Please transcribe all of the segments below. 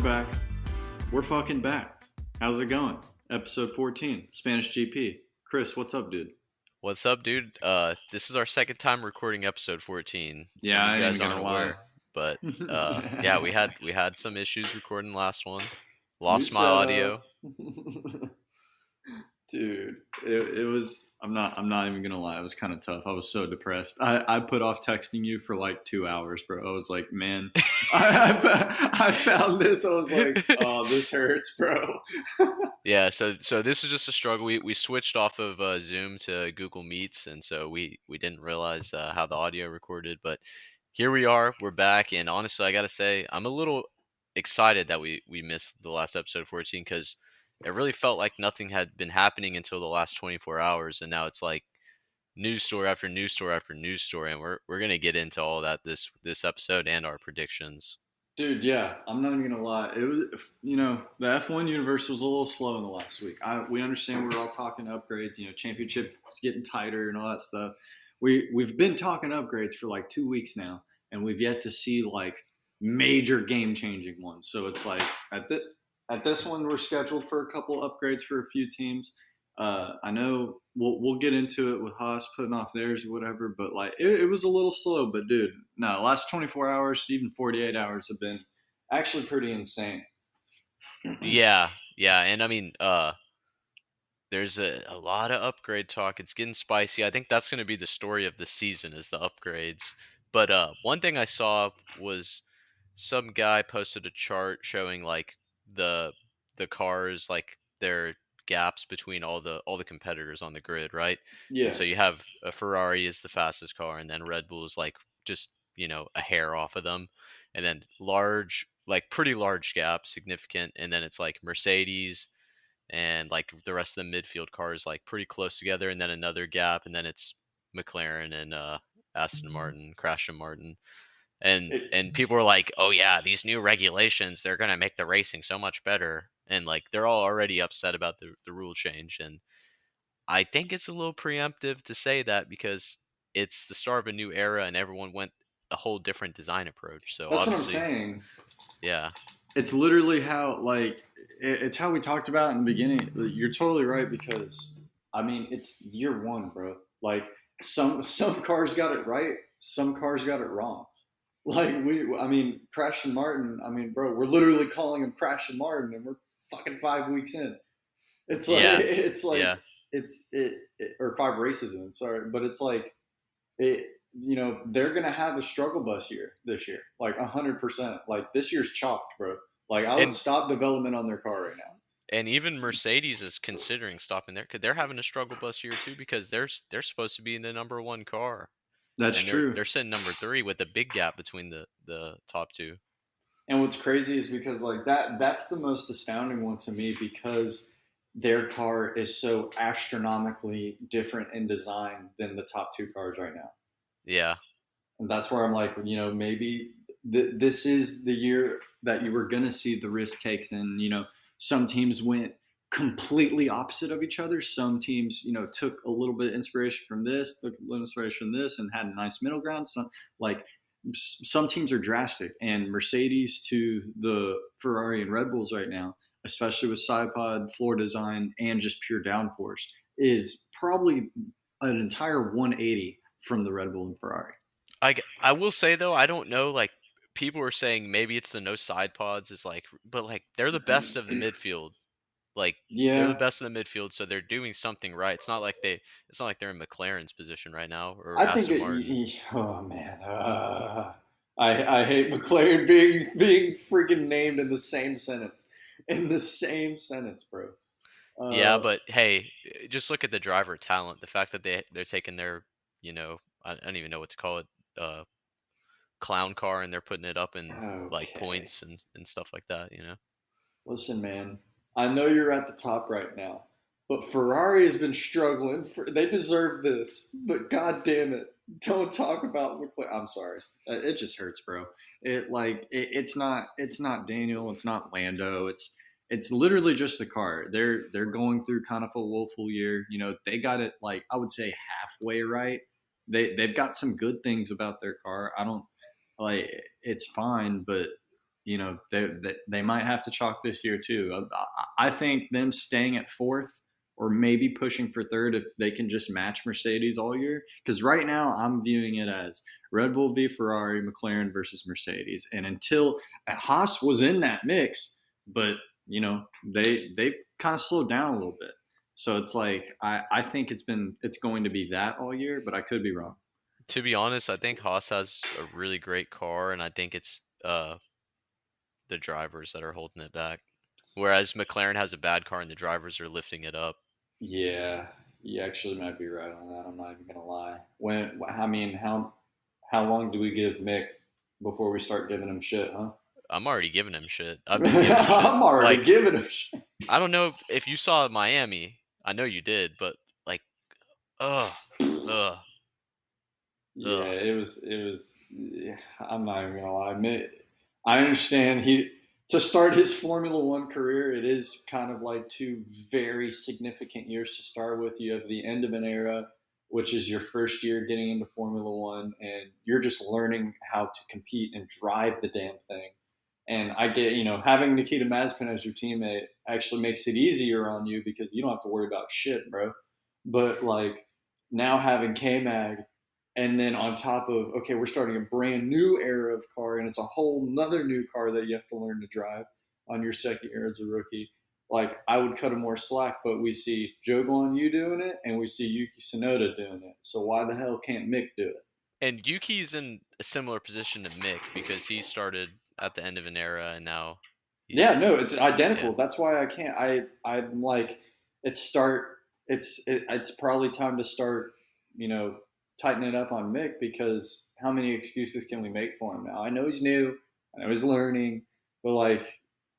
back. We're fucking back. How's it going? Episode 14, Spanish GP. Chris, what's up, dude? What's up, dude? This is our second time recording episode 14. Yeah, Some of I you ain't guys even aren't gonna lie. aware, but yeah, we had some issues recording the last one. New Lost my setup. audio. Dude, it was. I'm not even gonna lie. It was kind of tough. I was so depressed. I put off texting you for like 2 hours, bro. I was like, man, I found this. I was like, oh, this hurts, bro. Yeah, so this is just a struggle. We switched off of Zoom to Google Meets, and so we didn't realize how the audio recorded. But here we are. We're back, and honestly, I gotta say, I'm a little excited that we missed the last episode 14 because it really felt like nothing had been happening until the last 24 hours, and now it's like news story after news story after news story, and we're gonna get into all that this episode and our predictions. Dude, yeah, I'm not even gonna lie. It was, the F1 universe was a little slow in the last week. We understand we're all talking upgrades. Championship is getting tighter and all that stuff. We've been talking upgrades for like 2 weeks now, and we've yet to see like major game changing ones. So it's like at this one we're scheduled for a couple upgrades for a few teams. I know we'll get into it with Haas putting off theirs or whatever, but like it was a little slow. But dude, no, the last 24 hours, even 48 hours have been actually pretty insane. Yeah, yeah, and I mean, there's a lot of upgrade talk. It's getting spicy. I think that's going to be the story of the season is the upgrades. But one thing I saw was some guy posted a chart showing like the the cars, like their gaps between all the competitors on the grid, right? And Yeah, so you have a Ferrari is the fastest car, and then Red Bull is like just a hair off of them, and then large, like pretty large gap, significant, and then it's like Mercedes and like the rest of the midfield cars like pretty close together, and then another gap, and then it's McLaren and Aston Martin, Crashton Martin, and it, and people are like, oh yeah, these new regulations, they're gonna make the racing so much better, and like they're all already upset about the rule change, and I think it's a little preemptive to say that because it's the start of a new era and everyone went a whole different design approach. So that's what I'm obviously, saying. yeah, It's literally how like it's how we talked about in the beginning. You're totally right because I mean it's year one, bro. Like some cars got it right, some cars got it wrong. I mean, Crashton Martin. I mean, bro, we're literally calling him Crashton Martin, and we're fucking 5 weeks in. It's like yeah, it's like yeah. it or 5 races in. Sorry, but it's like it. They're gonna have a struggle bus year this year, like 100%. Like this year's chalked, bro. Like I would And stop development on their car right now. And even Mercedes is considering stopping there because they're having a struggle bus year too because they're supposed to be the number one car That's and they're true. they're sitting number three with a big gap between the top two. And what's crazy is because like that's the most astounding one to me because their car is so astronomically different in design than the top two cars right now. Yeah, And that's where I'm like, maybe this is the year that you were going to see the risk takes. And, some teams went completely opposite of each other. Some teams, took a little bit of inspiration from this, took a little inspiration from this, and had a nice middle ground. Some teams are drastic. And Mercedes to the Ferrari and Red Bulls right now, especially with side pod, floor design, and just pure downforce, is probably an entire 180 from the Red Bull and Ferrari. I will say though, I don't know, like people are saying maybe it's the no side pods is like, but like they're the best of the midfield. Like they're the Yeah, best in the midfield, so they're doing something right. It's not like they're in McLaren's position right now or I think Aston Martin. oh man, I hate McLaren being freaking named in the same sentence. In the same sentence, bro. Yeah, Uh, but hey, just look at the driver talent. The fact that they're taking their, I don't even know what to call it, uh, clown car, and they're putting it up in like okay. points and stuff like that. Listen, man. I know you're at the top right now, but Ferrari has been struggling. They deserve this, but god damn it, don't talk about McLaren. I'm sorry. It just hurts, bro. It's not Daniel. It's not Lando. It's literally just the car. They're going through kind of a woeful year. They got it like I would say halfway right. They've got some good things about their car. I don't like it's fine, but they might have to chalk this year too. I think them staying at fourth or maybe pushing for third if they can just match Mercedes all year. Because right now I'm viewing it as Red Bull v Ferrari, McLaren versus Mercedes, and until Haas was in that mix, but they've kind of slowed down a little bit. So it's like I think it's going to be that all year, but I could be wrong. To be honest, I think Haas has a really great car, and I think it's the drivers that are holding it back. Whereas McLaren has a bad car and the drivers are lifting it up. Yeah, you actually might be right on that. I'm not even gonna lie. I mean, how long do we give Mick before we start giving him shit, huh? I'm already giving him shit. I've been giving him shit. I'm already Like, giving him shit. I don't know if you saw Miami. I know you did, but like, ugh, ugh, Yeah, ugh. it was. Yeah, I'm not even gonna lie. I understand he to start his Formula One career. It is kind of like two very significant years to start with. You have the end of an era, which is your first year getting into Formula One, and you're just learning how to compete and drive the damn thing. And I get, having Nikita Mazepin as your teammate actually makes it easier on you because you don't have to worry about shit, bro. But like now having K Mag, and then on top of, okay, we're starting a brand new era of car, and it's a whole nother new car that you have to learn to drive on your second year as a rookie. Like I would cut him more slack, but we see Joe Guan Yu doing it, and we see Yuki Tsunoda doing it. So why the hell can't Mick do it? And Yuki's in a similar position to Mick because he started at the end of an era and now Yeah, he's no, it's yeah. identical. That's why I can't. I'm like, it's start. It's probably time to start. You know, tighten it up on Mick because how many excuses can we make for him now? I know he's new. I know he's learning, but like,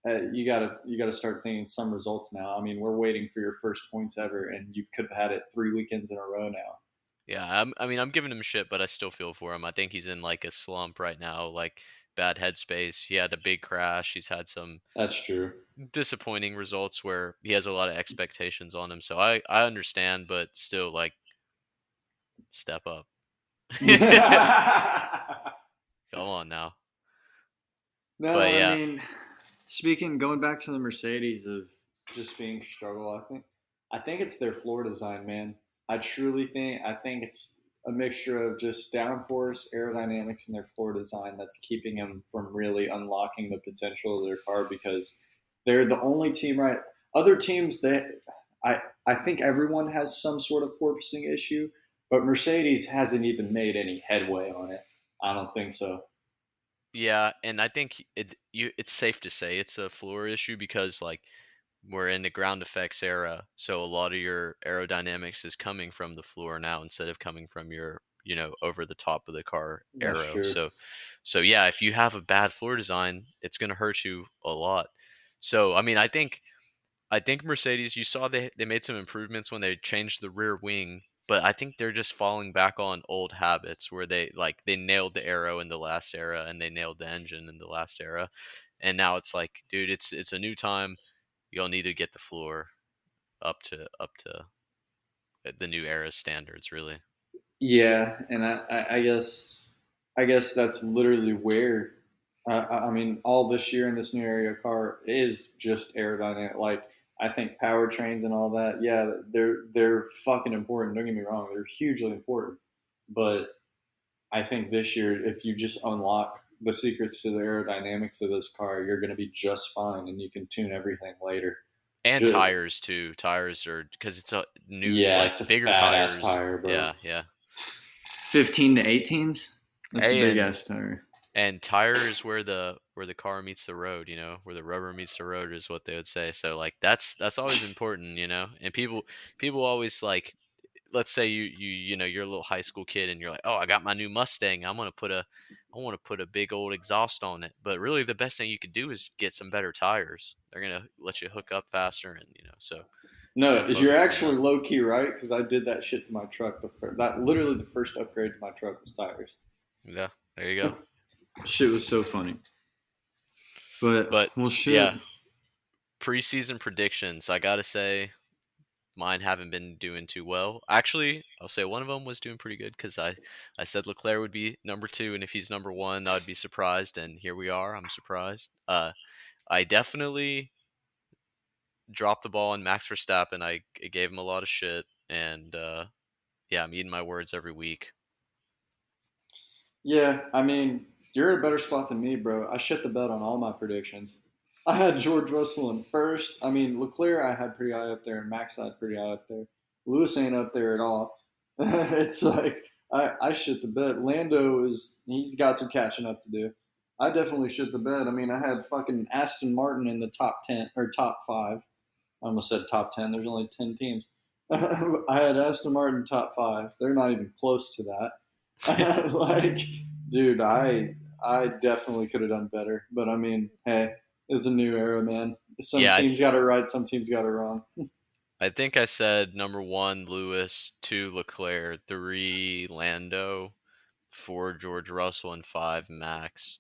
you gotta start thinking some results now. I mean, we're waiting for your first points ever, and you could have had it 3 weekends in a row now. Yeah, I mean, I'm giving him shit, but I still feel for him. I think he's in like a slump right now, like bad headspace. He had a big crash. He's had some That's true. disappointing results where he has a lot of expectations on him. So I understand, but still like step up. Come on now. No, But I yeah, mean, going back to the Mercedes of just being struggle, I think it's their floor design, man. I think it's a mixture of just downforce, aerodynamics, and their floor design that's keeping them from really unlocking the potential of their car because they're the only team, right? Other teams that I think everyone has some sort of porpoising issue, but Mercedes hasn't even made any headway on it. I don't think so. yeah, and I think it's safe to say it's a floor issue because like we're in the ground effects era, so a lot of your aerodynamics is coming from the floor now instead of coming from your, over the top of the car That's aero. true. So yeah, if you have a bad floor design, it's going to hurt you a lot. So I mean, I think Mercedes, you saw they made some improvements when they changed the rear wing, but I think they're just falling back on old habits where they nailed the aero in the last era and they nailed the engine in the last era. And now it's like, dude, it's a new time. You'll need to get the floor up to the new era standards, really. Yeah, and I guess that's literally where I mean all this year in this new area car is just aerodynamic. Like I think powertrains and all that. Yeah, they're fucking important. Don't get me wrong; they're hugely important. But I think this year, if you just unlock the secrets to the aerodynamics of this car, you're going to be just fine, and you can tune everything later. And Just, tires too. Tires are because it's a new yeah, like it's a bigger fat ass tires. tire, bro. Yeah, yeah. 15 to 18s. That's a Hey, big and ass tire. and tire is where the car meets the road, where the rubber meets the road is what they would say. So like that's always important. And people always like, let's say you're a little high school kid and you're like, "Oh, I got my new Mustang. I want to put a big old exhaust on it." But really the best thing you could do is get some better tires. They're going to let you hook up faster and so No, you're focus on actually that. low key right because I did that shit to my truck. That literally the first upgrade to my truck was tires. Yeah, there you go. Shit was so funny. But But well, shit. yeah, preseason predictions. I got to say mine haven't been doing too well. Actually, I'll say one of them was doing pretty good because I said Leclerc would be number two, and if he's number one, I would be surprised. And here we are. I'm surprised. I definitely dropped the ball on Max Verstappen. I gave him a lot of shit, and yeah, I'm eating my words every week. Yeah, I mean, you're in a better spot than me, bro. I shit the bed on all my predictions. I had George Russell in first. I mean, Leclerc I had pretty high up there, and Max I had pretty high up there. Lewis ain't up there at all. It's like I shit the bed. Lando he's got some catching up to do. I definitely shit the bed. I mean, I had fucking Aston Martin in the top 10 or top five. I almost said top 10. There's only 10 teams. I had Aston Martin top five. They're not even close to that. Like, dude, I definitely could have done better. But I mean, hey, it's a new era, man. Some Yeah, teams got it right, some teams got it wrong. I think I said number one Lewis, two Leclerc, three Lando, four George Russell, and five Max.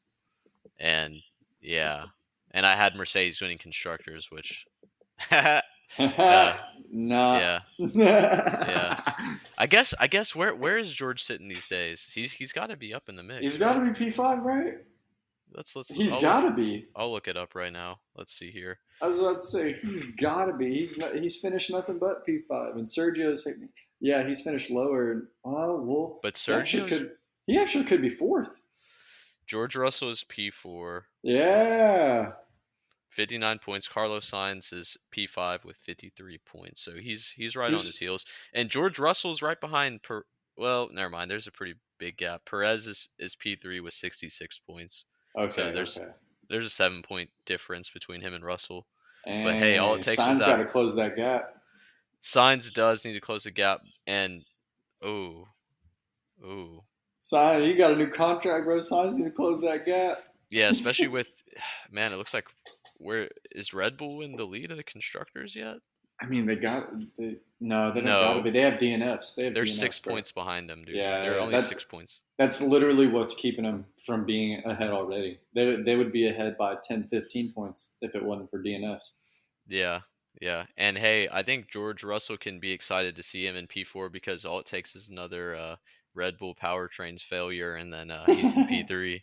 And yeah, and I had Mercedes winning constructors, which uh, Nah. yeah, yeah. I guess where is George sitting these days? He's got to be up in the He's mix, got right? to be P5, right? Let's He's got to be. I'll look it up right now. Let's see here. I was about to say he's got to be. He's finished nothing but P5, and Sergio's yeah, he's finished lower. Oh well, But he he actually could be fourth. George Russell is P4, Yeah, 59 points. Carlos Sainz is P5 with 53 points. So he's right on his he's heels. And George Russell's right behind well, never mind. There's a pretty big gap. Perez is P3 with 66 points. So okay. Okay, there's a 7 point difference between him and Russell. But hey, all it and takes is Sainz got that to close that gap. Sainz does need to close the gap. And oh, oh, Sainz, he got a new contract, bro. Sainz need to close that gap. yeah, especially with man, it looks like where is Red Bull in the lead of the constructors yet? I mean, no, they don't got to No, be. They have DNFs. They have they're six DNFs, bro. points behind them, dude. They're Yeah, only 6 points. that's literally what's keeping them from being ahead already. They would be ahead by 10, 15 points if it wasn't for DNFs. Yeah, yeah. And hey, I think George Russell can be excited to see him in P4 because all it takes is another Red Bull powertrain's failure, and then he's in P3.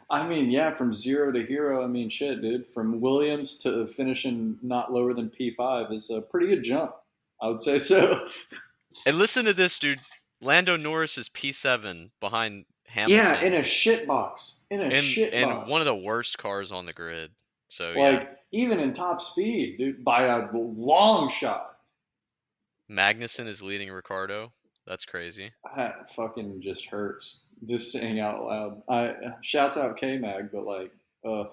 I mean, yeah, from zero to hero. I mean, shit, dude. From Williams to finishing not lower than P5 is a pretty good jump. I would say so. And listen to this, dude. Lando Norris is P7 behind Yeah, in Hamilton a shit box. In a shit in one of box. the worst cars on the grid. So yeah, Like, even in top speed, dude, by a long shot. Magnussen is leading Ricardo. That's crazy. That fucking just hurts. Just saying out loud. I shouts out K Mag, but like, uh,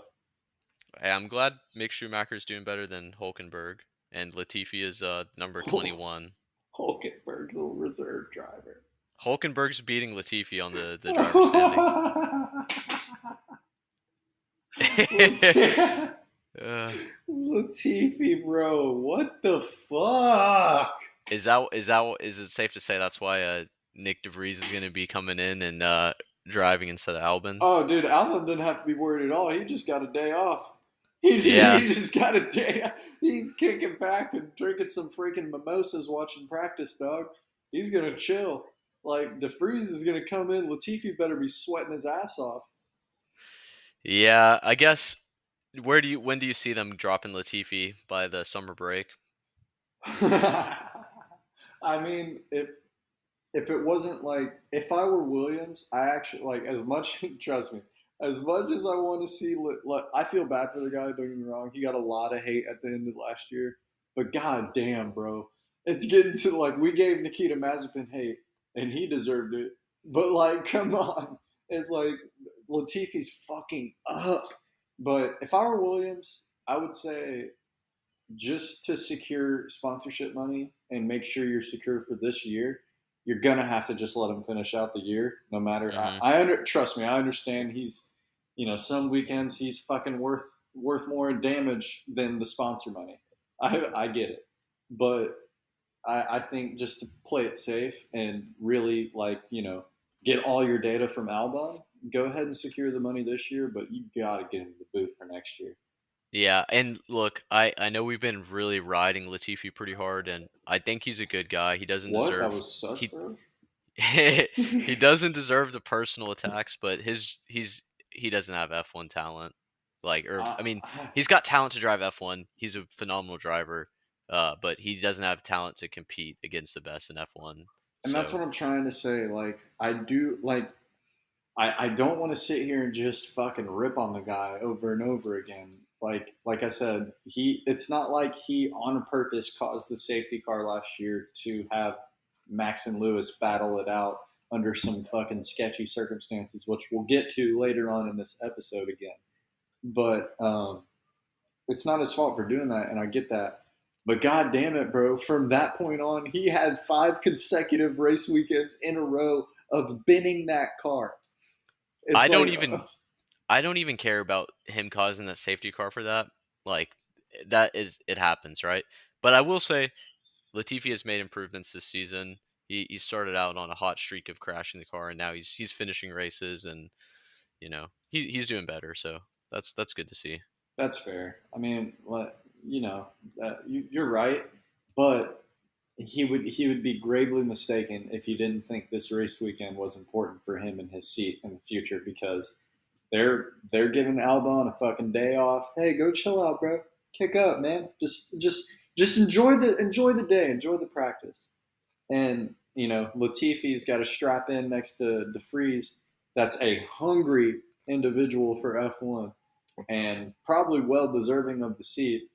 Hey, I'm glad Mick Schumacher's doing better than Hulkenberg, and Latifi is number 21. Hulkenberg's a reserve driver. Hulkenberg's beating Latifi on the driver standings. uh, Latifi, bro, what the fuck? is it safe to say that's why Nick DeVries is going to be coming in and driving instead of Albon? Oh, dude, Alvin didn't have to be worried at all. He just got a day off. Yeah, He just got a day off. He's kicking back and drinking some freaking mimosas watching practice, dog. He's going to chill. Like, DeVries is going to come in. Latifi better be sweating his ass off. yeah. I guess when do you see them dropping Latifi by the summer break? I mean, if it wasn't like if I were Williams, I actually like as much. Trust me, as much as I want to see. Like, I feel bad for the guy. Don't get me wrong; he got a lot of hate at the end of last year. But god damn, bro, it's getting to like we gave Nikita Mazepin hate, and he deserved it. But like, come on, it's like Latifi's fucking up. But if I were Williams, I would say just to secure sponsorship money and make sure you're secure for this year, you're gonna have to just let him finish out the year, no matter. Hmm. Trust me, I understand. He's, some weekends he's fucking worth more in damage than the sponsor money. I get it, but I think just to play it safe and really get all your data from Albon, go ahead and secure the money this year, but you gotta get him the boot for next year. Yeah, and look, I know we've been really riding Latifi pretty hard, and I think he's a good guy. He doesn't What? That deserve was sus, he bro. he doesn't deserve the personal attacks, but he doesn't have F1 talent. Like, or I mean, I, he's got talent to drive F1. He's a phenomenal driver, but he doesn't have talent to compete against the best in F1. and that's So what I'm trying to say. Like, I do like. I don't want to sit here and just fucking rip on the guy over and over again. Like I said, it's not like he on purpose caused the safety car last year to have Max and Lewis battle it out under some fucking sketchy circumstances, which we'll get to later on in this episode again. But it's not his fault for doing that, and I get that. But god damn it, bro! From that point on, he had 5 consecutive race weekends in a row of binning that car. I It's don't like, even I don't even care about him causing that safety car for that. Like, that is it happens, right? But I will say Latifi has made improvements this season. He started out on a hot streak of crashing the car, and now he's finishing races, and he's doing better. So that's good to see. that's fair. I mean, you know, you're right, but he would be gravely mistaken if he didn't think this race weekend was important for him and his seat in the future because they're giving Albon a fucking day off. Hey, go chill out, bro. Kick up, man. Just enjoy the day, enjoy the practice. And Latifi's got a strap in next to DeFries. That's a hungry individual for F1 and probably well deserving of the seat.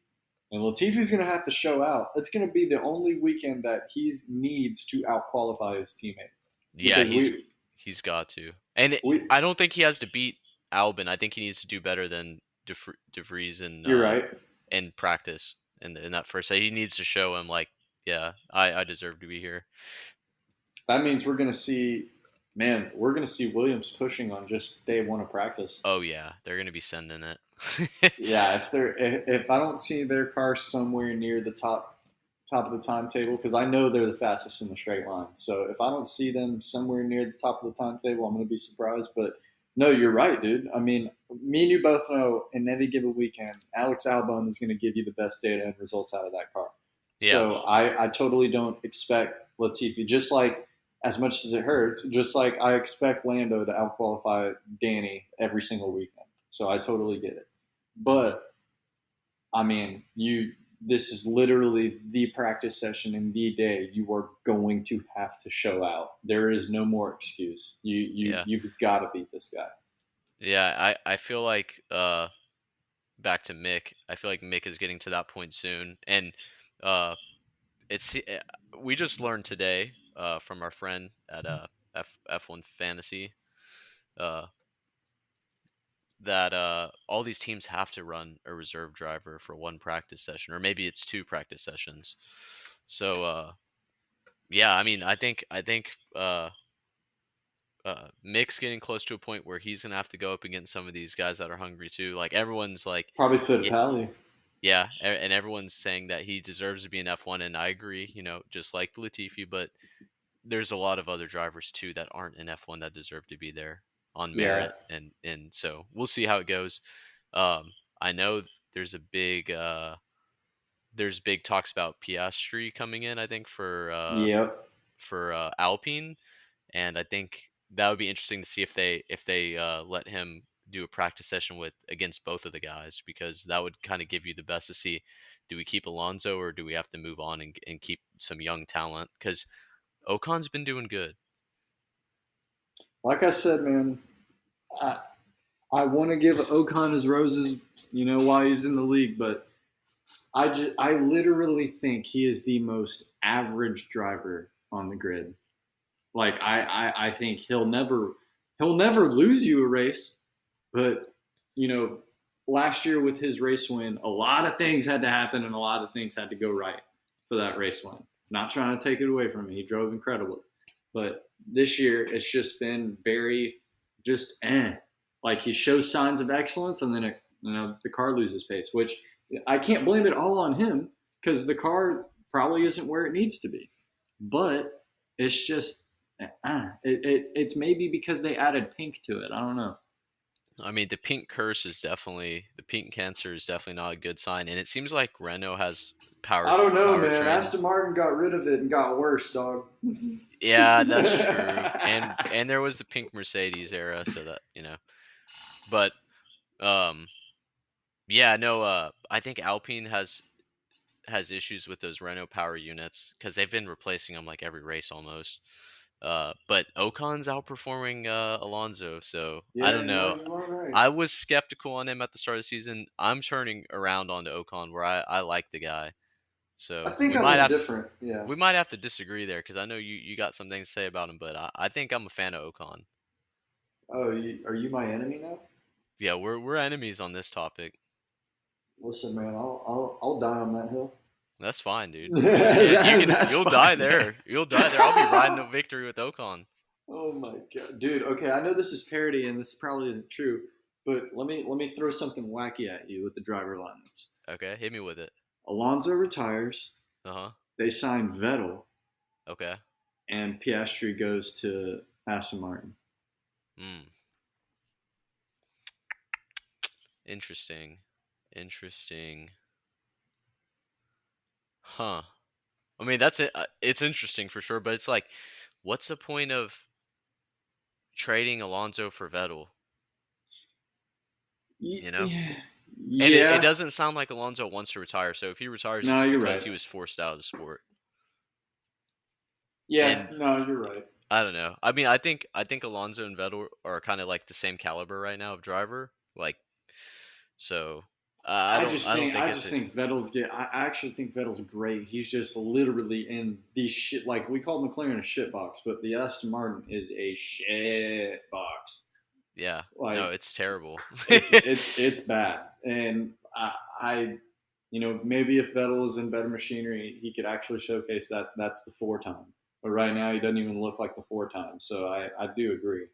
And Latifi's going to have to show out. It's going to be the only weekend that he needs to out qualify his teammate Yeah, because he's got to, and we I don't think he has to beat Albin. I think he needs to do better than DeVries you're right. in practice in that first set. He needs to show him like, yeah, I deserve to be here. That means we're going to see Williams pushing on just day one of practice. Oh yeah, they're gonna be sending it. Yeah, if I don't see their car somewhere near the top of the timetable, because I know they're the fastest in the straight line. So if I don't see them somewhere near the top of the timetable, I'm going to be surprised. But no, you're right, dude. I mean, me and you both know in any given weekend, Alex Albon is going to give you the best data and results out of that car. Yeah, So I totally don't expect Latifi, just like as much as it hurts, just like I expect Lando to outqualify Danny every single weekend. So I totally get it. hmm But I mean, this is literally the practice session in the day you are going to have to show out. There is no more excuse. yeah, You've got to beat this guy. yeah. I feel like back to Mick. I feel like Mick is getting to that point soon, and uh, it's we just learned today from our friend at F1 Fantasy uh that all these teams have to run a reserve driver for one practice session, or maybe it's two practice sessions. So yeah, I mean, I think Mick's getting close to a point where he's gonna have to go up against some of these guys that are hungry too. Like everyone's like, Probably yeah, Fittipaldi. yeah, and everyone's saying that he deserves to be an F1, and I agree. Just like Latifi, but there's a lot of other drivers too that aren't in F1 that deserve to be there on Yeah, merit, and so we'll see how it goes. I know there's a big there's big talks about Piastri coming in. I think yep, for Alpine, and I think that would be interesting to see if they let him do a practice session with against both of the guys, because that would kind of give you the best to see, do we keep Alonso or do we have to move on and keep some young talent, because Ocon's been doing good. like I said, man, I I want to give Ocon his roses, while he's in the league, but I literally think he is the most average driver on the grid. Like I think he'll never lose you a race, but you know, last year with his race win, a lot of things had to happen and a lot of things had to go right for that race win. Not trying to take it away from him. He drove incredibly. But this year it's just been very just like he shows signs of excellence and then the car loses pace, which I can't blame it all on him because the car probably isn't where it needs to be. But it's just it's maybe because they added pink to it. I don't know. I mean, the pink cancer is definitely not a good sign, and it seems like Renault has I don't know, man. powertrain. Aston Martin got rid of it and got worse, dog. Yeah, that's true. And there was the pink Mercedes era, so that but um, yeah, no, I think Alpine has issues with those Renault power units because they've been replacing them like every race almost. But Ocon's outperforming Alonso, so I Yeah, don't no, know. you are right. I was skeptical on him at the start of the season. I'm turning around onto Ocon, where I like the guy. I So think I'm indifferent. Yeah. we might have to disagree there because I know you got some things to say about him, but I think I'm a fan of Ocon. Oh, are you my enemy now? Yeah, we're enemies on this topic. Listen, man, I'll die on that hill. That's fine, dude. That's You'll die fine. there. You'll die there. I'll be riding a victory with Ocon. Oh my god, dude. Okay, I know this is parody and this probably isn't true, but let me throw something wacky at you with the driver lineups. Okay, hit me with it. Alonso retires. Uh huh. They sign Vettel, Okay. and Piastri goes to Aston Martin. Hmm. Interesting. Interesting. Huh. I mean, that's it. It's interesting for sure, but it's like, what's the point of trading Alonso for Vettel? You know? Yeah, And it yeah. doesn't sound like Alonso wants to retire. So if he retires, No, it's you're because right. he was forced out of the sport. Yeah, And no, you're right. I don't know. I mean, I think Alonso and Vettel are kind of like the same caliber right now of driver. Like, so I don't think I it's just a think Vettel's get. I actually think Vettel's great. He's just literally in the shit. Like we called McLaren a shit box, but the Aston Martin is a shit box. yeah. No, Like it's terrible. it's bad, and I maybe if Vettel was in better machinery, he could actually showcase that. That's the four time. But right now, he doesn't even look like the four time. So I do agree,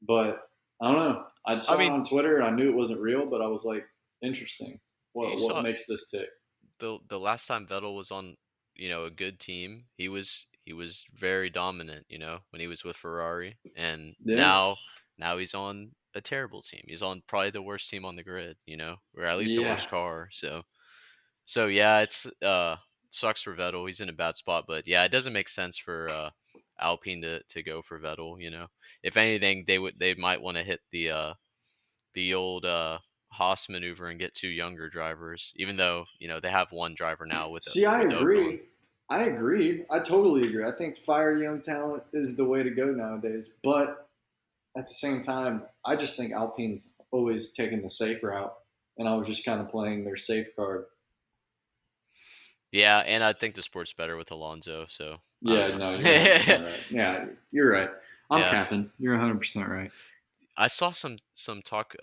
but I don't know. I I saw it mean, on Twitter. I knew it wasn't real, but I was like, interesting. you What saw makes this tick? the last time Vettel was on, a good team, he was very dominant, when he was with Ferrari, and Yeah, now he's on a terrible team. He's on probably the worst team on the grid, or at least the yeah. worst car. So yeah, it's sucks for Vettel. He's in a bad spot, but yeah, it doesn't make sense for Alpine to go for Vettel. If anything, they might want to hit the old Haas maneuver and get two younger drivers, even though they have one driver now See, I with Ocon. agree. I agree. I totally agree. I think fire young talent is the way to go nowadays. But at the same time, I just think Alpine's always taken the safe route, and I was just kind of playing their safe card. Yeah, and I think the sport's better with Alonso, so I don't Yeah, know. no, you're 100% right. Yeah, you're right. I'm Yeah, capping. You're 100% right. I saw some talk.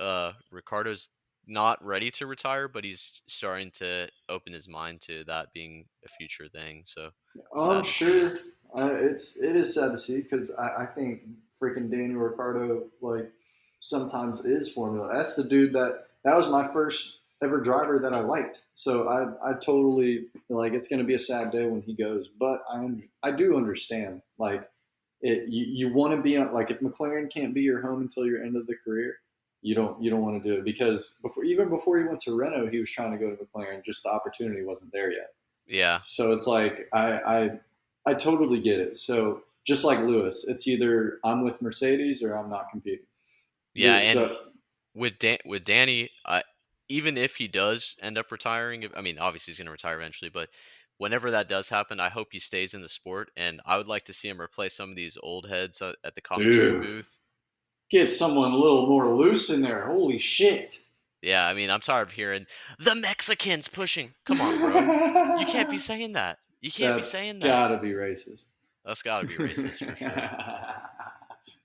Ricardo's not ready to retire, but he's starting to open his mind to that being a future thing. So I'm sad to see. sure it is sad to see because I think freaking Daniel Ricciardo like sometimes is formula. That's the dude that was my first ever driver that I liked. So I totally like it's going to be a sad day when he goes, but I do understand like you want to be on like if McLaren can't be your home until your end of the career. You don't want to do it because before he went to Renault, he was trying to go to McLaren. Just the opportunity wasn't there yet. Yeah, So it's like I totally get it. So just like Lewis, it's either I'm with Mercedes or I'm not competing. yeah, and So with Danny, even if he does end up retiring, I mean, obviously he's going to retire eventually, but whenever that does happen, I hope he stays in the sport, and I would like to see him replace some of these old heads at the commentary dude, booth. get someone a little more loose in there. Holy shit. Yeah, I mean, I'm tired of hearing the Mexicans pushing. Come on, bro. You can't be saying that. You can't be That's saying that. gotta be racist. That's got to be racist for sure.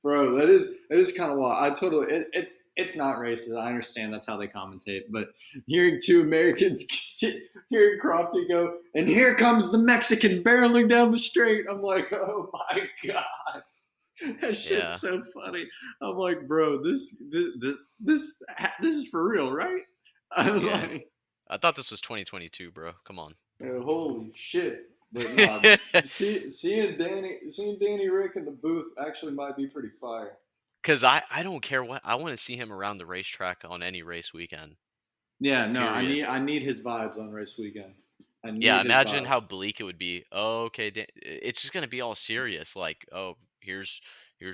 Bro, that is kind of wild. I totally it's not racist. I understand that's how they commentate, but hearing two Americans hearing Crofty go, and here comes the Mexican barreling down the straight. I'm like, oh my god, that shit's Yeah. so funny. I'm like, bro, this is for real, right? I'm Yeah. like, I thought this was 2022, bro. Come on. holy shit. But nah, seeing Danny Rick in the booth actually might be pretty fire. Because I don't care what I want to see him around the racetrack on any race weekend. Yeah, no, Period. I need his vibes on race weekend. I Yeah, need his imagine vibes. how bleak it would be. Oh, okay, it's just gonna be all serious. Like, oh, here's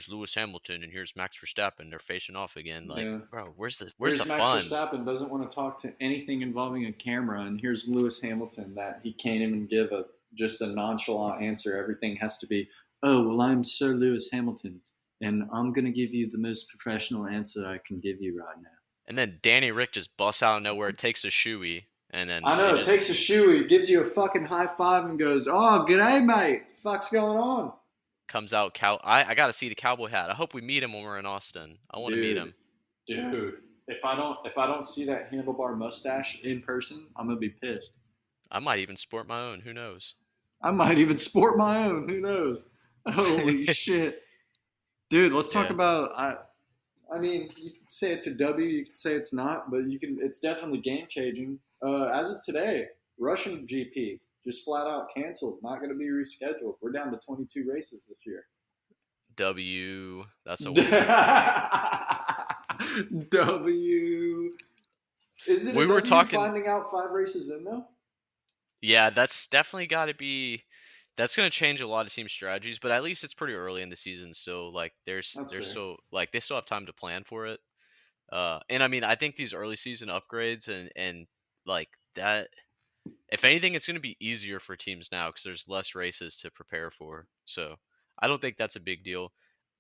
Lewis Hamilton and here's Max Verstappen. They're facing off again. Like, Yeah. bro, where's the Where's Max fun? Verstappen doesn't want to talk to anything involving a camera, and here's Lewis Hamilton that he can't even give a just a nonchalant answer. Everything has to be, oh well, I'm Sir Lewis Hamilton, and I'm gonna give you the most professional answer I can give you right now. And then Danny Rick just busts out of nowhere, takes a shoey, and then I they know. just Takes a shoe, he gives you a fucking high five, and goes, "Oh, g'day, mate. What the fuck's going on, comes out. I gotta see the cowboy hat. I hope we meet him when we're in Austin. I want to meet dude? him. Dude, if I don't see that handlebar mustache in person, I'm gonna be pissed. I might even sport my own. Who knows? I might even sport my own. Who knows? Holy shit, dude. Let's talk Yeah. about. I mean, you can say it's a W. You can say it's not, but you can. It's definitely game changing. As of today, Russian GP just flat out canceled. Not going to be rescheduled. We're down to 22 races this year. W. That's a win. W. Is it a We were W talking. finding out 5 races in though? Yeah, that's definitely got to be. That's gonna change a lot of team strategies, but at least it's pretty early in the season, so like That's there's fair. still like they still have time to plan for it. And I mean I think these early season upgrades and like that, if anything, it's gonna be easier for teams now because there's less races to prepare for. So I don't think that's a big deal.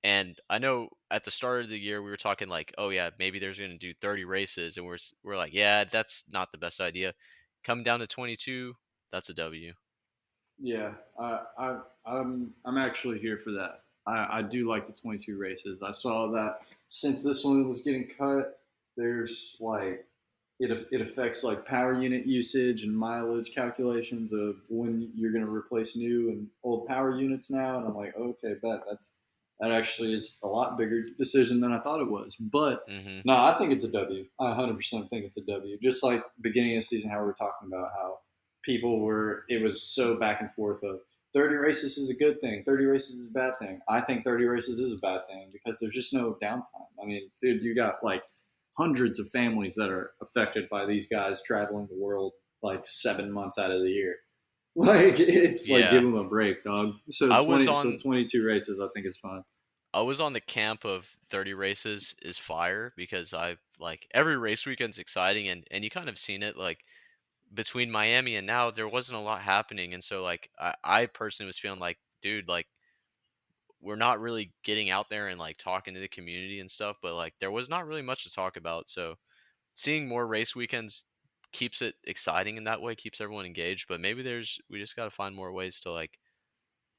And I know at the start of the year we were talking like, oh yeah, maybe there's gonna do 30 races, and we're like, yeah, that's not the best idea. Come down to 22, that's a W. Yeah, I'm actually here for that. I do like the 22 races. I saw that since this one was getting cut, there's like it affects like power unit usage and mileage calculations of when you're going to replace new and old power units now. And I'm like, okay, bet that actually is a lot bigger decision than I thought it was. But Hmm. no, I think it's a W. I 100% think it's a W. Just like beginning of the season, how we were talking about how people were, it was so back and forth of 30 races is a good thing, 30 races is a bad thing. I think 30 races is a bad thing because there's just no downtime. I mean, dude, you got like hundreds of families that are affected by these guys traveling the world like 7 months out of the year. Like it's like give Yeah, them a break, dog. So I was 22 races, I think is fine. I was on the camp of 30 races is fire because I like every race weekend's exciting, and you kind of seen it like between Miami and now there wasn't a lot happening, and so like I personally was feeling like, dude, like we're not really getting out there and like talking to the community and stuff, but like there was not really much to talk about. So seeing more race weekends keeps it exciting in that way, keeps everyone engaged, but maybe there's we just got to find more ways to like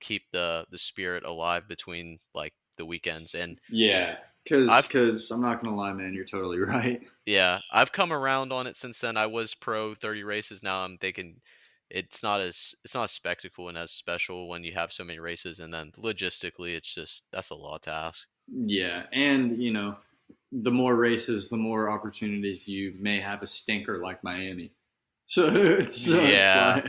keep the spirit alive between like the weekends. And Yeah, because I've because I'm not gonna lie, man, you're totally right. yeah, I've come around on it since then. I was pro 30 races. Now I'm thinking it's not a spectacle and as special when you have so many races, and then logistically it's just that's a lot to ask. Yeah, and you know, the more races, the more opportunities you may have a stinker like Miami. So it's Yeah.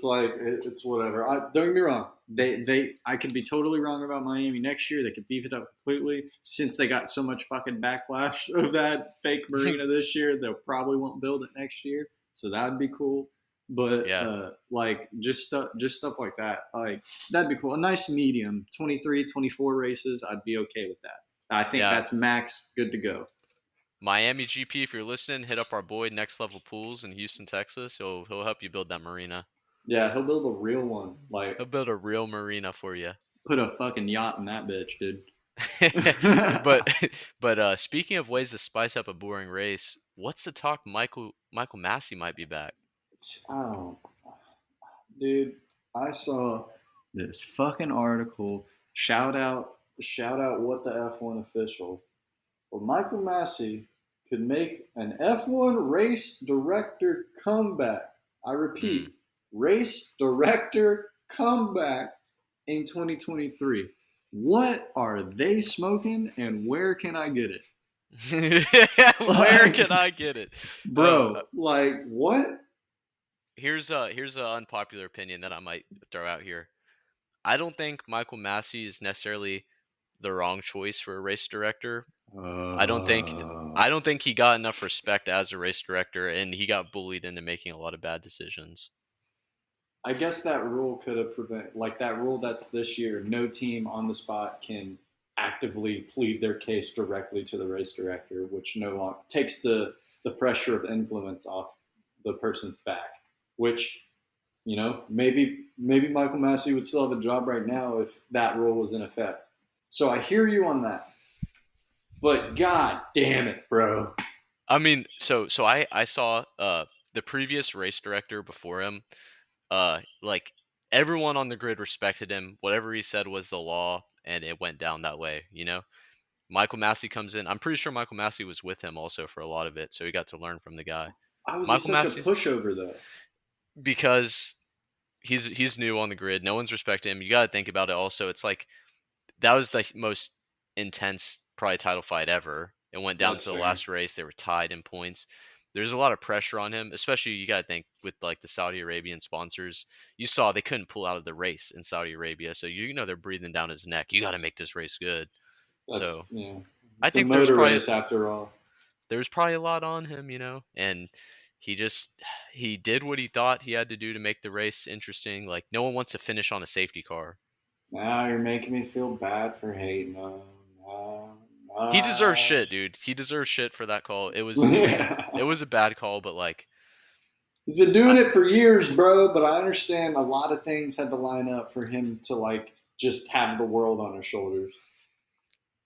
like it's whatever. Don't get me wrong. They I could be totally wrong about Miami next year. They could beef it up completely. Since they got so much fucking backlash of that fake marina this year, they'll probably won't build it next year. So that'd be cool. But Yeah. like just stuff like that. Like that'd be cool. A nice medium, 23, 24 races. I'd be okay with that. I think Yeah. that's max good to go. Miami GP, if you're listening, hit up our boy Next Level Pools in Houston, Texas. He'll help you build that marina. Yeah, he'll build a real one. Like He'll build a real marina for you. put a fucking yacht in that bitch, dude. but speaking of ways to spice up a boring race, what's the talk Michael Massey might be back? Oh, dude, I saw this fucking article. Shout out what the F1 official. Well, Michael Massey could make an F1 race director comeback. I repeat, Mm. race director comeback in 2023. What are they smoking and where can I get it? Where Like, can I get it? Oh, bro, like what? here's a unpopular opinion that I might throw out here. I don't think Michael Massey is necessarily the wrong choice for a race director. I don't think Uh, I don't think he got enough respect as a race director, and he got bullied into making a lot of bad decisions. I guess that rule could have prevent like that rule that's this year. No team on the spot can actively plead their case directly to the race director, which no longer takes the pressure of influence off the person's back. Which maybe Michael Massey would still have a job right now if that rule was in effect. So I hear you on that, but god damn it, bro. I mean, so I saw the previous race director before him, like everyone on the grid respected him. Whatever he said was the law, and it went down that way. Michael Massey comes in. I'm pretty sure Michael Massey was with him also for a lot of it, so he got to learn from the guy. How was he Michael such a Massey's pushover though? because he's new on the grid. No one's respecting him. You got to think about it also. It's like that was the most intense probably title fight ever. It went down That's to the fair. last race. They were tied in points. There's a lot of pressure on him, especially you got to think with like the Saudi Arabian sponsors. You saw they couldn't pull out of the race in Saudi Arabia, so they're breathing down his neck. You got to make this race good. That's So yeah. I It's a think there's motor probably race after all. there's probably a lot on him, and he just he did what he thought he had to do to make the race interesting. Like no one wants to finish on a safety car. Now you're making me feel bad for hating on. He deserves Uh, shit, dude. He deserves shit for that call. It yeah. was a bad call, but like He's been I, doing it for years, bro. But I understand a lot of things had to line up for him to like just have the world on his shoulders.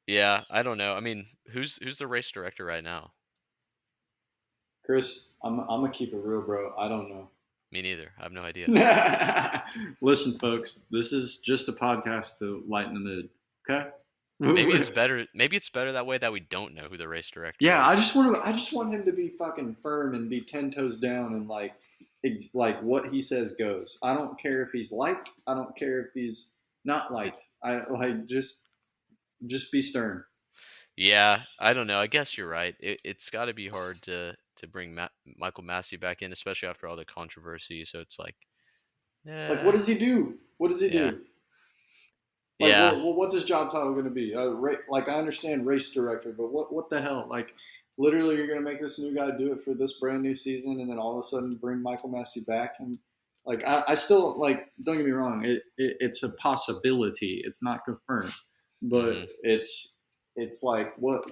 yeah, I don't know. I mean, who's the race director right now? Chris, I'm gonna keep it real, bro. I don't know. Me neither. I have no idea. Listen, folks, this is just a podcast to lighten the mood. Okay. Maybe it's better that way that we don't know who the race director Yeah, is. I just want him to be fucking firm and be 10 toes down and like what he says goes. I don't care if he's liked. I don't care if he's not Did, liked. I like just be stern. yeah, I don't know. I guess you're right. It's got to be hard to bring Michael Massey back in, especially after all the controversy. So it's like, Like, what yeah, does he do? What does he yeah, do? Like, yeah. what's his job title going to be? Like, I understand race director, but what the hell? Like, literally, you're going to make this new guy do it for this brand new season, and then all of a sudden bring Michael Massey back, and like, I still like. Don't get me wrong, it's a possibility. It's not confirmed, but hmm it's like, what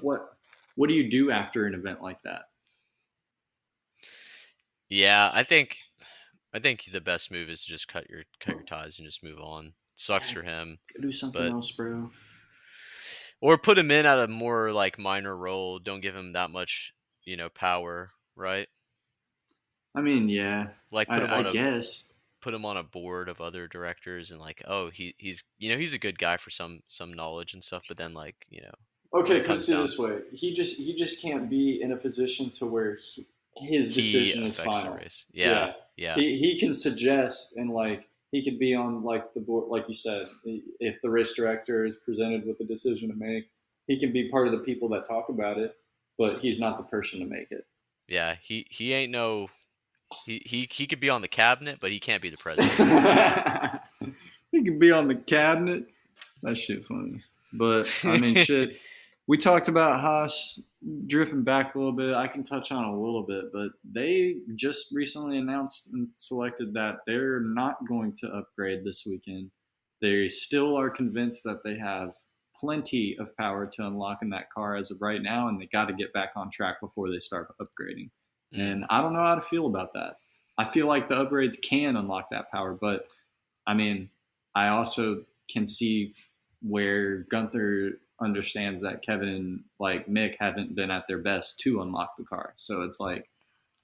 do you do after an event like that? Yeah, I think the best move is to just cut your ties and just move on. Sucks Yeah, for him, go do something but else, bro. or put him in at a more like minor role. Don't give him that much, power, right? I mean, yeah, Like put him I on a guess. put him on a board of other directors and like, oh, he's a good guy for some knowledge and stuff, but then like, when Okay, it put it comes down, this way: he just can't be in a position to where his he decision is affects the final. race. Yeah, Yeah, yeah, he can suggest and like he could be on like the board, like you said. If the race director is presented with a decision to make, he can be part of the people that talk about it, but he's not the person to make it. yeah. He ain't no he could be on the cabinet, but he can't be the president. he could be on the cabinet. That shit funny. But I mean, shit. We talked about Haas drifting back a little bit. I can touch on a little bit, but they just recently announced and selected that they're not going to upgrade this weekend. They still are convinced that they have plenty of power to unlock in that car as of right now, and they got to get back on track before they start upgrading. Mm. And I don't know how to feel about that. I feel like the upgrades can unlock that power, but I mean, I also can see where Gunther understands that Kevin and like Mick haven't been at their best to unlock the car. So it's like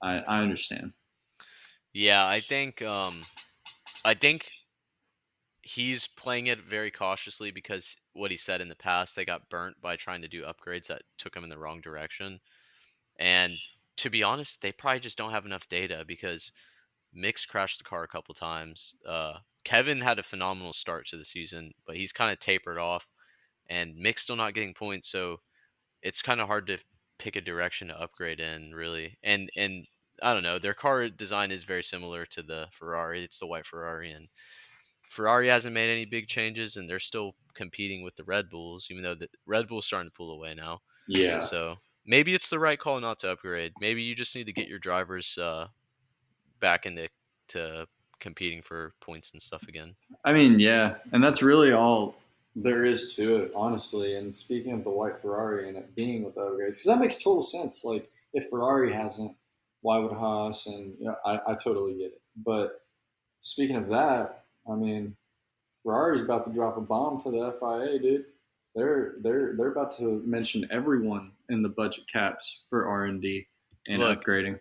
I understand. Yeah, I think he's playing it very cautiously because what he said in the past, they got burnt by trying to do upgrades that took him in the wrong direction. And to be honest, they probably just don't have enough data because Mick's crashed the car a couple times. Kevin had a phenomenal start to the season, but he's kind of tapered off, and Mick's still not getting points, so it's kind of hard to pick a direction to upgrade in, really. And I don't know, their car design is very similar to the Ferrari. It's the white Ferrari, and Ferrari hasn't made any big changes, and they're still competing with the Red Bulls, even though the Red Bull's starting to pull away now. Yeah. So maybe it's the right call not to upgrade. Maybe you just need to get your drivers back into to competing for points and stuff again. I mean, yeah, and that's really all there is to it, honestly. And speaking of the white Ferrari and it being with the upgrades, because that makes total sense. Like, if Ferrari hasn't, why would Haas? And I totally get it. But speaking of that, I mean, Ferrari's about to drop a bomb to the FIA, dude. They're about to mention everyone in the budget caps for R&D and Look, upgrading.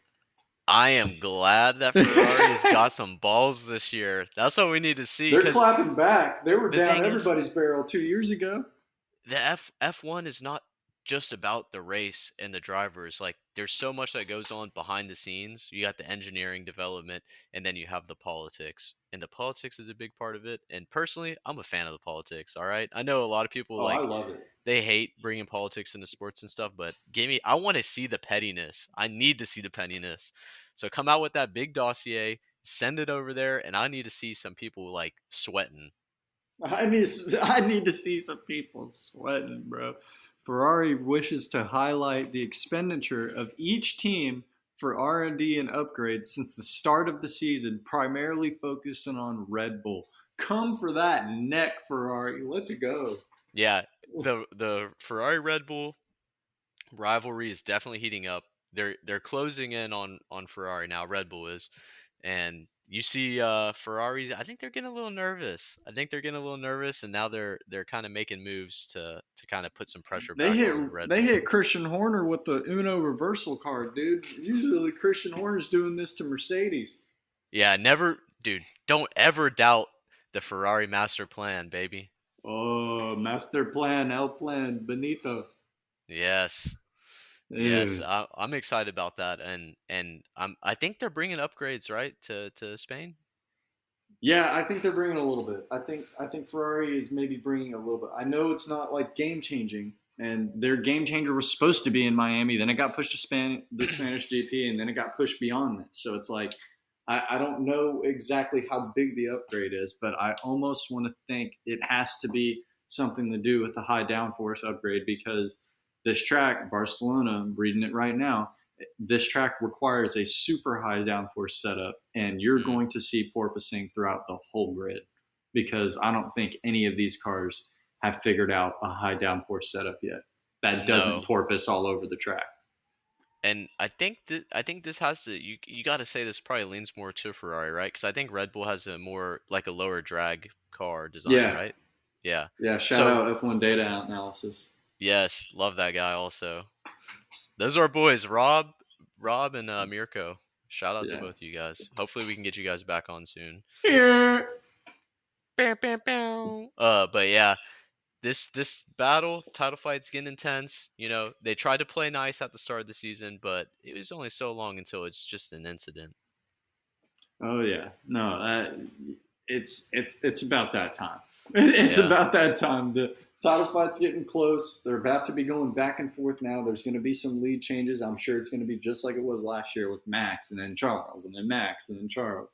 I am glad that Ferrari's got some balls this year. That's what we need to see. They're clapping back. They were the down thing is, everybody's barrel 2 years ago. the F1 is not just about the race and the drivers. Like, there's so much that goes on behind the scenes. You got the engineering development, and then you have the politics. And the politics is a big part of it. And personally, I'm a fan of the politics. All right, I know a lot of people Oh, I love it. they hate bringing politics into sports and stuff, but I want to see the pettiness. I need to see the pettiness. So come out with that big dossier, send it over there, and I need to see some people like sweating. I need to see some people sweating, bro. Ferrari wishes to highlight the expenditure of each team for R&D and upgrades since the start of the season, primarily focusing on Red Bull. Come for that neck, Ferrari. Let's go. Yeah, the Ferrari Red Bull rivalry is definitely heating up. They're closing in on Ferrari now. Red Bull is, and you see Ferrari. I think they're getting a little nervous. And now they're kind of making moves to kind of put some pressure back on Red They Bull. hit Christian Horner with the Uno reversal card, dude. Usually Christian Horner's doing this to Mercedes. Yeah, never, dude. Don't ever doubt the Ferrari master plan, baby. Oh, master plan, El Plan, Benito. Yes. Yes, Ew. I'm excited about that, and I think they're bringing upgrades right to Spain. Yeah, I think they're bringing a little bit. I think Ferrari is maybe bringing a little bit. I know it's not like game changing, and their game changer was supposed to be in Miami. Then it got pushed to the Spanish GP, and then it got pushed beyond that. So it's like I don't know exactly how big the upgrade is, but I almost want to think it has to be something to do with the high downforce upgrade because this track, Barcelona, I'm reading it right now, this track requires a super high downforce setup, and you're Mm, going to see porpoising throughout the whole grid because I don't think any of these cars have figured out a high downforce setup yet that doesn't no, porpoise all over the track. and I think this has to you got to say this probably leans more to Ferrari, right? Because I think Red Bull has a more like a lower drag car design, Yeah, right? Yeah. yeah. Shout So out F1 data analysis. yes, love that guy also. Those are our boys, Rob and Mirko. Shout out to Yeah. both of you guys. Hopefully we can get you guys back on soon. Here. Bam, bam, bam. But yeah, this battle title fight's getting intense. You know, they tried to play nice at the start of the season, but it was only so long until it's just an incident. Oh yeah, no, it's about that time. It's Yeah. about that time. The title fight's getting close. They're about to be going back and forth now. There's going to be some lead changes. I'm sure it's going to be just like it was last year with Max and then Charles and then Max and then Charles.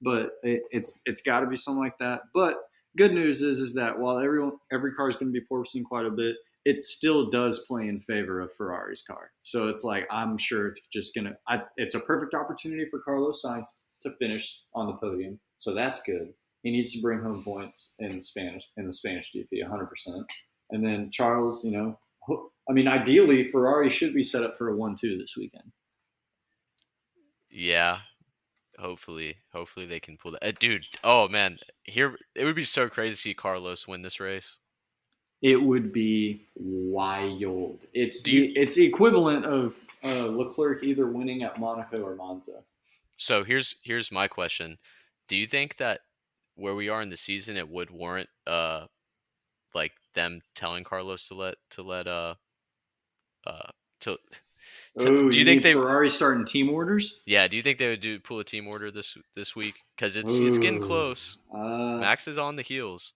But it's got to be something like that. But good news is that while every car is going to be porpoising quite a bit, it still does play in favor of Ferrari's car. So it's like I'm sure it's just gonna. It's a perfect opportunity for Carlos Sainz to finish on the podium. So that's good. He needs to bring home points in the Spanish GP, 100%. And then Charles, I mean, ideally Ferrari should be set up for a 1-2 this weekend. Yeah. Hopefully they can pull that. Dude, oh man, here it would be so crazy to see Carlos win this race. It would be wild. It's Do you the equivalent of Leclerc either winning at Monaco or Monza. So here's my question. Do you think that where we are in the season it would warrant like them telling Carlos to let uh to Oh, do you you think mean they Ferrari starting team orders? yeah, do you think they would pull a team order this week? Cuz it's getting Oh, close. uh, Max is on the heels.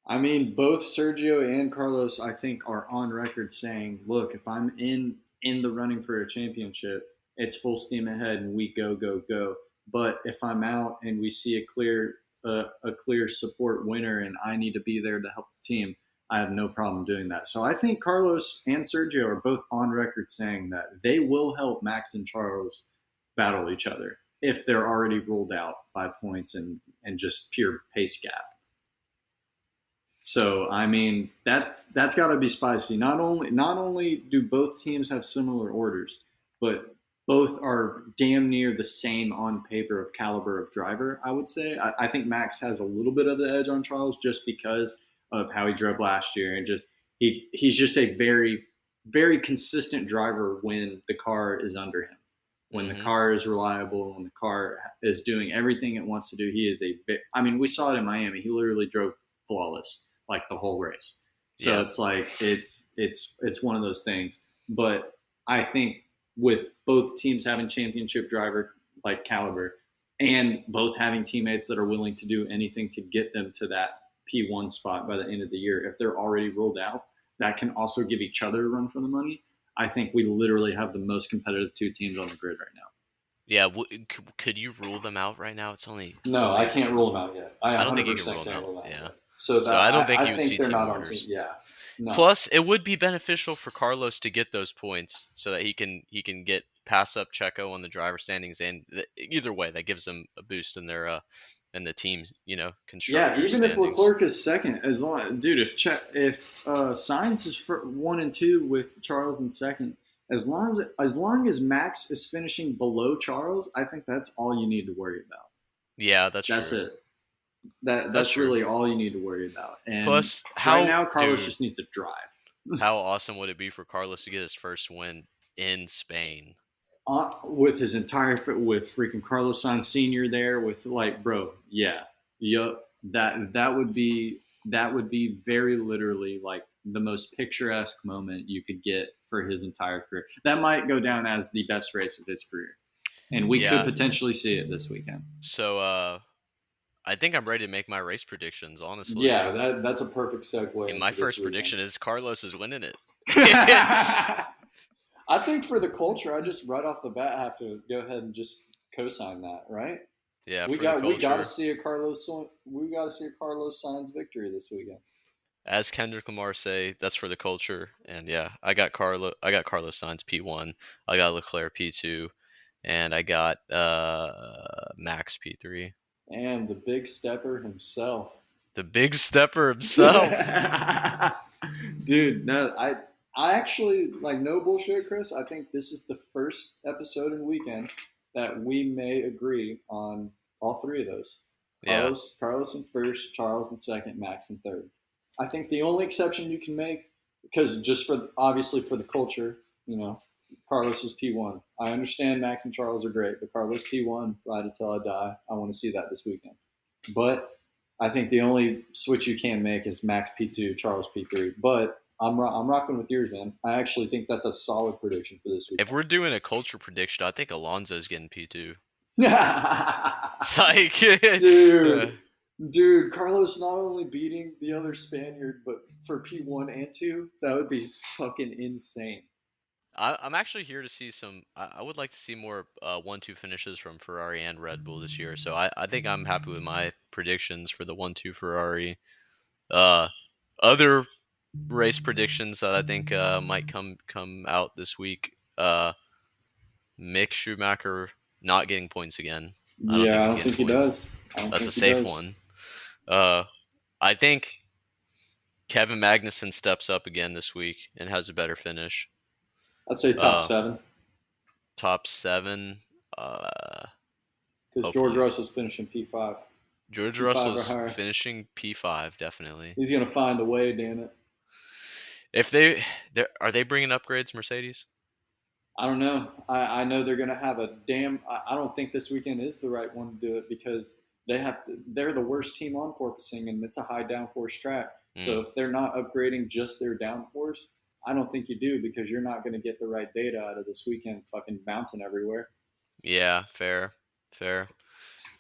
I mean, both Sergio and Carlos, I think, are on record saying, "Look, if I'm in the running for a championship, it's full steam ahead and we go go go. But if I'm out and we see a clear a clear support winner and I need to be there to help the team, I have no problem doing that. So I think Carlos and Sergio are both on record saying that they will help Max and Charles battle each other if they're already ruled out by points and just pure pace gap. So I mean that's got to be spicy. Not only do both teams have similar orders, but both are damn near the same on paper of caliber of driver. I would say I think Max has a little bit of the edge on Charles just because of how he drove last year and just he's just a very consistent driver when the car is under him. When the Hmm. car is reliable, when the car is doing everything it wants to do, he is I mean, we saw it in Miami. He literally drove flawless like the whole race. So Yeah. it's like it's one of those things. But I think with both teams having championship driver like caliber and both having teammates that are willing to do anything to get them to that P1 spot by the end of the year, if they're already ruled out, that can also give each other a run for the money. I think we literally have the most competitive two teams on the grid right now. Yeah. Could you rule them out right now? It's No, I only. can't rule them out yet. I I don't think you can 100% rule them can't out. rule them out Yeah. yet. So So that I don't think I you would think see they're team not on team. orders. Yeah, no. Plus, it would be beneficial for Carlos to get those points so that he can get pass up Checo on the driver standings, and either way, that gives them a boost in their in the team's Yeah, constructor even if standings. Leclerc is second, as long, dude, if Sainz is for 1 and 2 with Charles in second, as long as Max is finishing below Charles, I think that's all you need to worry about. Yeah, that's That's true. it. That That's that's true. really all you need to worry about. And Plus, right how now, Carlos dude, just needs to drive. how awesome would it be for Carlos to get his first win in Spain? With his entire with freaking Carlos Sainz Senior there with like bro, yeah, yup, that would be very literally like the most picturesque moment you could get for his entire career. That might go down as the best race of his career, and we could Yeah. potentially see it this weekend. So I think I'm ready to make my race predictions. Honestly, Yeah, that's a perfect segue and my into this first weekend. prediction is Carlos is winning it. I think for the culture, I just right off the bat have to go ahead and just co-sign that, right? Yeah, We for the got we got to culture. see a Carlos Sainz victory this weekend. As Kendrick Lamar say, that's for the culture. And yeah, I got Carlos Sainz P1, I got Leclerc P2, and I got Max P3. And the big stepper himself. The big stepper himself. Dude, no, I actually like no bullshit, Chris. I think this is the first episode and weekend that we may agree on all three of those. Yeah. Carlos in first, Charles in second, Max in third. I think the only exception you can make, because just for obviously for the culture, you know, Carlos is P1. I understand Max and Charles are great, but Carlos P1 ride until I die. I want to see that this weekend. But I think the only switch you can make is Max P2, Charles P3. But I'm rocking with yours, man. I actually think that's a solid prediction for this If weekend. we're doing a culture prediction, I think Alonso's getting P2. Psych. dude, dude, Carlos not only beating the other Spaniard, but for P1 and 2, that would be fucking insane. I'm actually here to see some. I would like to see more 1-2 finishes from Ferrari and Red Bull this year. So I think I'm happy with my predictions for the 1-2 Ferrari. Uh, Other race predictions that I think might come out this week. Mick Schumacher not getting points again. I don't think Yeah, I he's don't getting think he points. does. I don't That's a think he safe does. one. Uh, I think Kevin Magnussen steps up again this week and has a better finish. I'd say top Uh, 7 Top 7. Uh, because George Hopefully. Russell's finishing P5. George P5 or Russell's higher. finishing P5 definitely. He's gonna find a way, damn it. If are they bringing upgrades Mercedes? I don't know. I know they're going to have a damn. I don't think this weekend is the right one to do it because they're the worst team on porpoising and it's a high downforce track. So Mm, if they're not upgrading just their downforce, I don't think you do because you're not going to get the right data out of this weekend fucking bouncing everywhere. yeah, fair.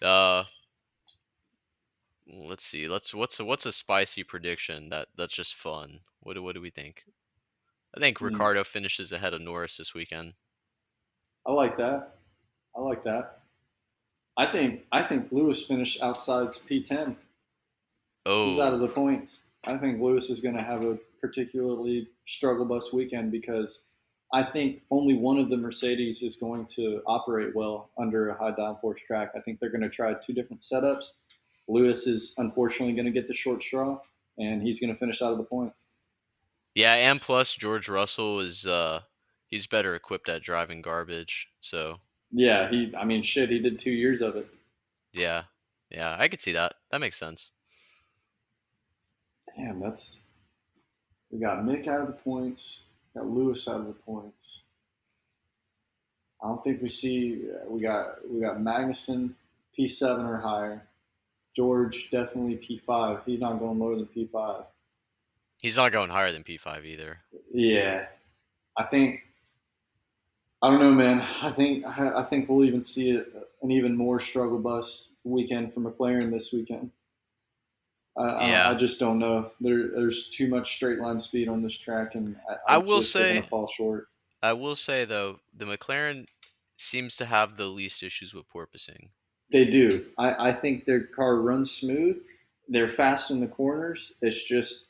Uh, let's see. What's a spicy prediction that's just fun? What do we think? I think Hmm. Ricardo finishes ahead of Norris this weekend. I like that. I like that. I think Lewis finished outside P10. He's out of Oh, the points. I think Lewis is going to have a particularly struggle bus weekend because I think only one of the Mercedes is going to operate well under a high downforce track. I think they're going to try two different setups. Lewis is unfortunately going to get the short straw, and he's going to finish out of the points. yeah, and plus George Russell is he's better equipped at driving garbage. So Yeah, I mean, shit, he did 2 years of it. yeah, yeah, I could see that. That makes sense. Damn, we got Mick out of the points, got Lewis out of the points. I don't think we got Magnuson P7 or higher. George definitely P5. He's not going lower than P5. He's not going higher than P5 either. Yeah, I think I don't know, man. I think we'll even see an even more struggle bus weekend for McLaren this weekend. I Yeah, just don't know. There's too much straight line speed on this track, and I I will just they're gonna say, fall short. I will say though, the McLaren seems to have the least issues with porpoising. They do. I think their car runs smooth. They're fast in the corners. It's just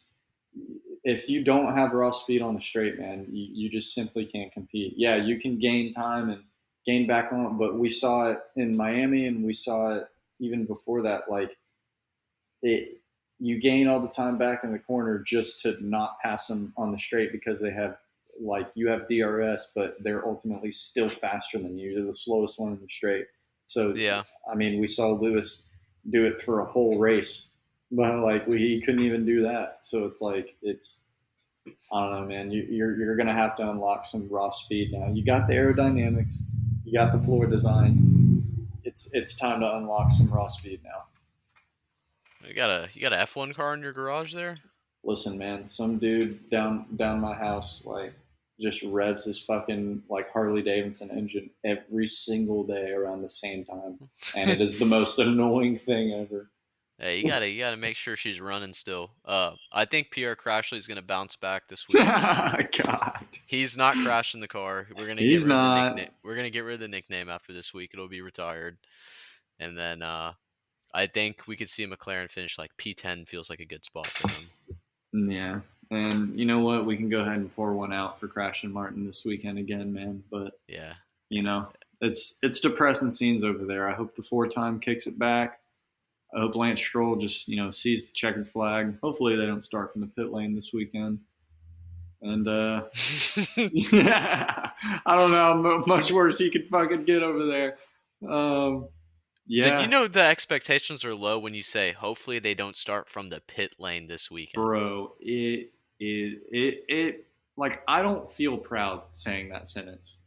if you don't have raw speed on the straight, man, you just simply can't compete. Yeah, you can gain time and gain back on, but we saw it in Miami and we saw it even before that. Like it, you gain all the time back in the corner just to not pass them on the straight because they have like you have DRS, but they're ultimately still faster than you. They're the slowest one in the straight. So, Yeah, I mean, we saw Lewis do it for a whole race, but like he couldn't even do that. So it's like I don't know, man. You're gonna have to unlock some raw speed now. You got the aerodynamics, you got the floor design. It's time to unlock some raw speed now. you got a F1 car in your garage there. Listen, man, some dude down my house like just revs his fucking like Harley Davidson engine every single day around the same time, and it is the most annoying thing ever. Hey, you gotta make sure she's running still. I think Pierre Crashly is gonna bounce back this week. God, He's not crashing the car. We're gonna get he's rid of the nickname. not. We're gonna get rid of the nickname after this week. It'll be retired, and then I think we could see McLaren finish like P10. Feels like a good spot for him. Yeah, and you know what? We can go ahead and pour one out for Crashton Martin this weekend again, man. But Yeah, you know, it's depressing scenes over there. I hope the four time kicks it back. I hope Lance Stroll just sees the checkered flag. Hopefully they don't start from the pit lane this weekend. And yeah, I don't know how much worse he could fucking get over there. Um, You yeah, know the expectations are low when you say hopefully they don't start from the pit lane this weekend. bro, it like I don't feel proud saying that sentence,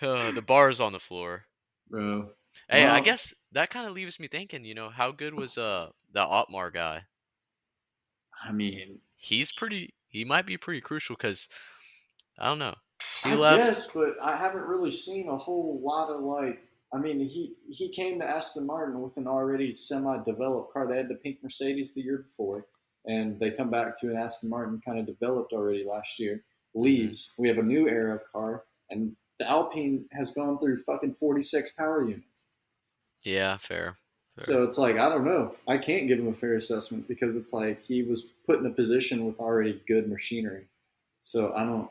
The bar is on the floor. bro. Hey, I Well, guess that kind of leaves me thinking. How good was the Otmar guy? I mean, He might be pretty crucial because I don't know. He I left. guess, but I haven't really seen a whole lot of like. I mean, he came to Aston Martin with an already semi-developed car. They had the pink Mercedes the year before, and they come back to an Aston Martin kind of developed already last year. Hmm. Leaves. We have a new era of car, and the Alpine has gone through fucking 46 power units. Yeah, fair, fair. So it's like I don't know. I can't give him a fair assessment because it's like he was put in a position with already good machinery. So I don't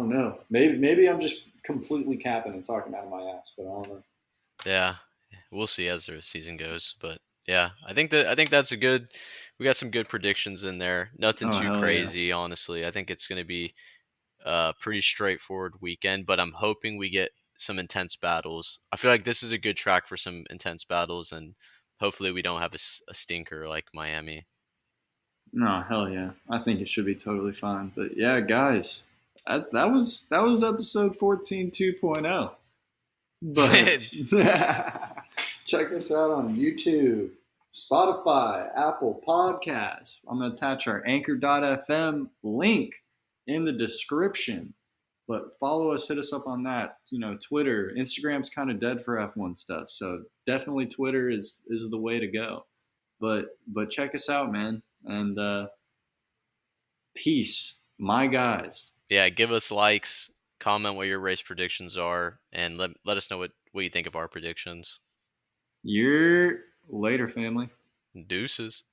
know. Maybe I'm just completely capping and talking out of my ass, but I don't know. Yeah, we'll see as the season goes. But yeah, I think that's a good. We got some good predictions in there. Nothing Oh too hell yeah. crazy, honestly. I think it's gonna be pretty straightforward weekend, but I'm hoping we get some intense battles. I feel like this is a good track for some intense battles, and hopefully we don't have a stinker like Miami. No, hell yeah. I think it should be totally fine. But yeah, guys, that was episode 14 2.0. But check us out on YouTube, Spotify, Apple Podcasts. I'm going to attach our anchor.fm link in the description. But follow us, hit us up on that. Twitter, Instagram's kind of dead for F1 stuff. So definitely Twitter is the way to go. But check us out, man. And peace, my guys. Yeah, give us likes, comment what your race predictions are, and let us know what you think of our predictions. You're later, family. Deuces.